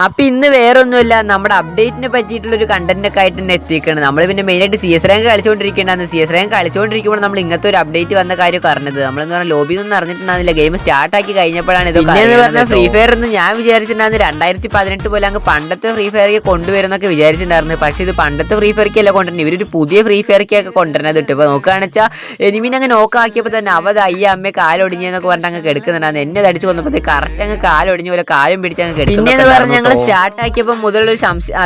അപ്പോൾ ഇന്ന് വേറെ ഒന്നുമില്ല, നമ്മുടെ അപ്ഡേറ്റിനെ പറ്റിയിട്ടുള്ളൊരു കണ്ടന്റൊക്കെ ആയിട്ട് തന്നെ എത്തിക്കണം. നമ്മൾ പിന്നെ മെയിനായിട്ട് CS റാങ്ക് കളിച്ചുകൊണ്ടിരിക്കേണ്ടതാണ്. CS റാങ്ക് കളിച്ചുകൊണ്ടിരിക്കുമ്പോൾ നമ്മൾ ഇങ്ങനത്തെ ഒരു അപ്ഡേറ്റ് വന്ന കാര്യം അറിഞ്ഞത്. നമ്മളെന്ന് പറഞ്ഞാൽ ലോബിയൊന്നും അറിഞ്ഞിട്ടുണ്ടായിരുന്നില്ല, ഗെയിം സ്റ്റാർട്ടാക്കി കഴിഞ്ഞപ്പോഴാണ് ഇത്. പിന്നെയെന്ന് പറഞ്ഞാൽ ഫ്രീ ഫയർ എന്ന് ഞാൻ വിചാരിച്ചിട്ടുണ്ടായിരുന്നു 2018 പോലെ അങ്ങ് പണ്ടത്തെ ഫ്രീ ഫയർക്ക് കൊണ്ടുവരുന്നൊക്കെ വിചാരിച്ചിട്ടുണ്ടായിരുന്നു. പക്ഷേ ഇത് പണ്ടത്തെ ഫ്രീ ഫയർക്കല്ല കൊണ്ടുവരുന്നത്, ഇവരൊരു പുതിയ ഫ്രീ ഫയർക്കൊക്കെ കൊണ്ടുവരുന്നത് കിട്ടും. ഇപ്പോൾ നോക്കുകയാണെന്ന് വെച്ചാൽ എനിമിനെ അങ്ങ് നോക്കാക്കിയപ്പോൾ തന്നെ അവത് അമ്മയെ കാലൊടിഞ്ഞെന്നൊക്കെ പറഞ്ഞിട്ട് അങ്ങ് കിടക്കുന്നുണ്ടായിരുന്നു. എന്നെ തടിച്ച് കൊന്നപ്പോഴത്തേക്ക് കറക്റ്റ് അങ്ങ് കാലൊടിഞ്ഞ പോലെ കാലും പിടിച്ചങ്ങ് കിടക്കും. പിന്നെയെന്ന് പറഞ്ഞാൽ ഞങ്ങൾ സ്റ്റാർട്ട് ആക്കിയപ്പോൾ മുതലൊരു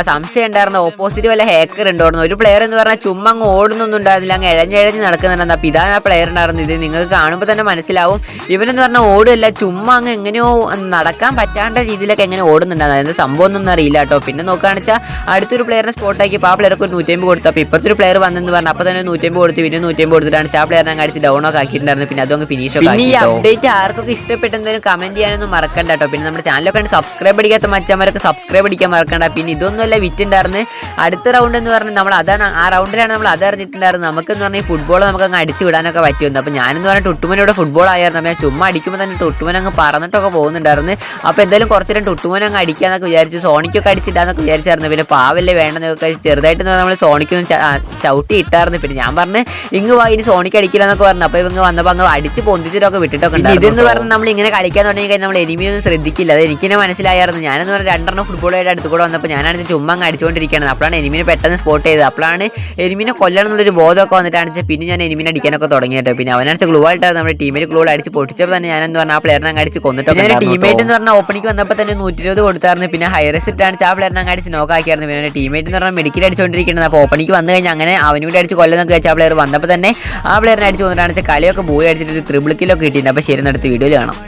സംശയം ഉണ്ടായിരുന്നു, ഓപ്പോസിറ്റ് വല്ല ഹാക്കർ ഉണ്ടോന്ന്. ഒരു പ്ലെയർ എന്ന് പറഞ്ഞാൽ ചുമ്മാ അങ്ങ് ഓടുന്നൊന്നും ഉണ്ടായിരുന്നില്ല, അങ്ങ് ഇഴഞ്ഞിഴഞ്ഞ് നടക്കുന്നുണ്ടായിരുന്നു. അപ്പോൾ ഇതാണ് ആ പ്ലെയർ ഉണ്ടായിരുന്നത്. ഇത് നിങ്ങൾക്ക് കാണുമ്പോൾ തന്നെ മനസ്സിലാവും. ഇവനെന്ന് പറഞ്ഞാൽ ഓടുമല്ല, ചുമ്മാ അങ്ങ് എങ്ങനെയോ നടക്കാൻ പറ്റാണ്ട രീതിയിലൊക്കെ എങ്ങനെ ഓടുന്നുണ്ടായിരുന്നു. അതിൻ്റെ സംഭവം ഒന്നും അറിയില്ല കേട്ടോ. പിന്നെ നോക്കുകയാണെന്ന് വെച്ചാൽ അടുത്തൊരു പ്ലെയറിനെ സ്പോട്ടാക്കിയപ്പോൾ ആ പ്ലെയർക്ക് ഒരു 150 കൊടുത്തു. അപ്പോൾ ഇപ്പോഴത്തെ ഒരു പ്ലെയർ വന്നെന്ന് പറഞ്ഞാൽ അപ്പോൾ തന്നെ 150 കൊടുത്ത്, പിന്നെ 150 കൊടുത്തിട്ടാണ് ആ പ്ലെയറിനെ അടിച്ച് ഡൗൺ ഒക്കെ ആക്കിയിട്ടുണ്ടായിരുന്നു. പിന്നെ അതങ്ങ് ഫിനിഷ് ഒക്കെ. പിന്നെ ഈ അപ്ഡേറ്റ് ആർക്കൊക്കെ ഇഷ്ടപ്പെട്ടെന്തെങ്കിലും കമന്റ് ചെയ്യാനൊന്നും മറക്കണ്ട കേട്ടോ. പിന്നെ നമ്മുടെ ചാനലൊക്കെ സബ്സ്ക്രൈബ് അടിക്കാത്ത മച്ചന്മാരൊക്കെ സബ്സ്ക്രൈബ് അടിക്കാൻ മറക്കണ്ട. പിന്നെ ഇതൊന്നുമല്ല വിറ്റുണ്ടായിരുന്നു. അടുത്ത റൗണ്ട് എന്ന് പറഞ്ഞാൽ നമ്മൾ അതാണ്, ആ റൗണ്ടിലാണ് നമ്മൾ അത് അറിഞ്ഞിട്ടുണ്ടായിരുന്നു. നമുക്കെന്ന് പറഞ്ഞാൽ ഈ ഫുട്ബോൾ നമുക്ക് അങ്ങ് അടിച്ച് വിടാനൊക്കെ പറ്റുമെന്ന്. അപ്പോൾ ഞാനെന്ന് പറഞ്ഞാൽ ടുട്ടുമനോട് ഫുട്ബോൾ ആയിരുന്നു. അപ്പോൾ ഞാൻ ചുമ്മാ അടിക്കുമ്പോൾ തന്നെ ടുട്ടുമൻ അങ്ങ് പറന്നിട്ടൊക്കെ പോകുന്നുണ്ടായിരുന്നു. അപ്പോൾ എന്തായാലും കുറച്ച് നേരം ടുട്ടുമൻ അങ്ങ് അടിക്കാന്നൊക്കെ വിചാരിച്ചു, സോണിക്കൊക്കെ അടിച്ചിട്ടാന്നൊക്കെ വിചാരിച്ചായിരുന്നു. പിന്നെ പാവല്ലേ വേണ്ടെന്നൊക്കെ ചെറുതായിട്ട് നമ്മൾ സോണിക്കൊന്നും ചവിട്ടി ഇട്ടായിരുന്നു. പിന്നെ ഞാൻ പറഞ്ഞ് ഇങ്ങ് വാ, ഇനി സോണിക്ക് അടിക്കില്ല എന്നൊക്കെ പറഞ്ഞു. അപ്പോൾ ഇവങ്ങ് വന്നപ്പോൾ അങ്ങ് അടിച്ച് പൊന്തിച്ചിട്ടൊക്കെ വിട്ടിട്ടൊക്കെ ഉണ്ട്. ഇതെന്ന് പറഞ്ഞാൽ നമ്മൾ ഇങ്ങനെ കളിക്കാൻ തുടങ്ങി കഴിഞ്ഞാൽ നമ്മൾ എനിമിയൊന്നും ശ്രദ്ധിക്കില്ല. അത് എനിക്കിനെ മനസ്സിലായിരുന്നു. ഞാനെന്ന് പറഞ്ഞാൽ 2 ഫുട്ബോളായിട്ട് അടുത്ത് കൂടെ വന്നപ്പോൾ ഞാനാണ് ചുമ്മാ അങ്ങ് അടിച്ചുകൊണ്ടിരിക്കുകയാണ്. അപ്പോഴാണ് എനിമിനെ പെട്ടെന്ന് സ്പോട്ട് ചെയ്തത്. അപ്പോഴാണ് എനിമിനെ കൊല്ലണം എന്നുള്ളൊരു ബോധമൊക്കെ വന്നിട്ടാണ് പിന്നെ ഞാൻ എനിമിനെ അടിക്കാനൊക്കെ തുടങ്ങിയിട്ട്. പിന്നെ അവനടിച്ച് ഗ്ലൂ ആയിട്ടാണ് നമ്മുടെ ടീമിൽ ഗ്ലൂ അടിച്ച് പൊട്ടിച്ചപ്പോൾ തന്നെ ഞാനെന്ന് പറഞ്ഞാൽ ആ പ്ലെയറിനെ അങ്ങ് അടിച്ച് കൊന്നിട്ടൊക്കെ. ടീമേറ്റ് എന്ന് പറഞ്ഞാൽ ഓപ്പണിക്ക് വന്നപ്പോൾ തന്നെ 120 കൊടുത്തായിരുന്നു. പിന്നെ ഹൈറസ് ഇട്ടാണ് ആ പ്ലെയറിനെ അങ്ങ് അടിച്ച് നോക്കാക്കിയായിരുന്നു. പിന്നെ ടീമേറ്റ് എന്ന് പറഞ്ഞാൽ മെഡിക്കൽ അടിച്ചുകൊണ്ടിരിക്കുന്നത്. അപ്പോൾ ഓപ്പണിക്ക് വന്നു കഴിഞ്ഞാൽ അങ്ങനെ അവനൂടെ അടിച്ച് കൊല്ലുന്നൊക്കെ വെച്ചാൽ ആ പ്ലെയർ വന്നപ്പോൾ തന്നെ ആ പ്ലെയറിനെ അടിച്ച് കൊന്നിട്ടാണ് കളിയൊക്കെ ബോയ് അടിച്ചിട്ട് ഒരു 3 കിലോ കിട്ടിയിട്ടുണ്ട്. അപ്പോൾ ശരി, അടുത്ത വീഡിയോയിൽ കാണാം.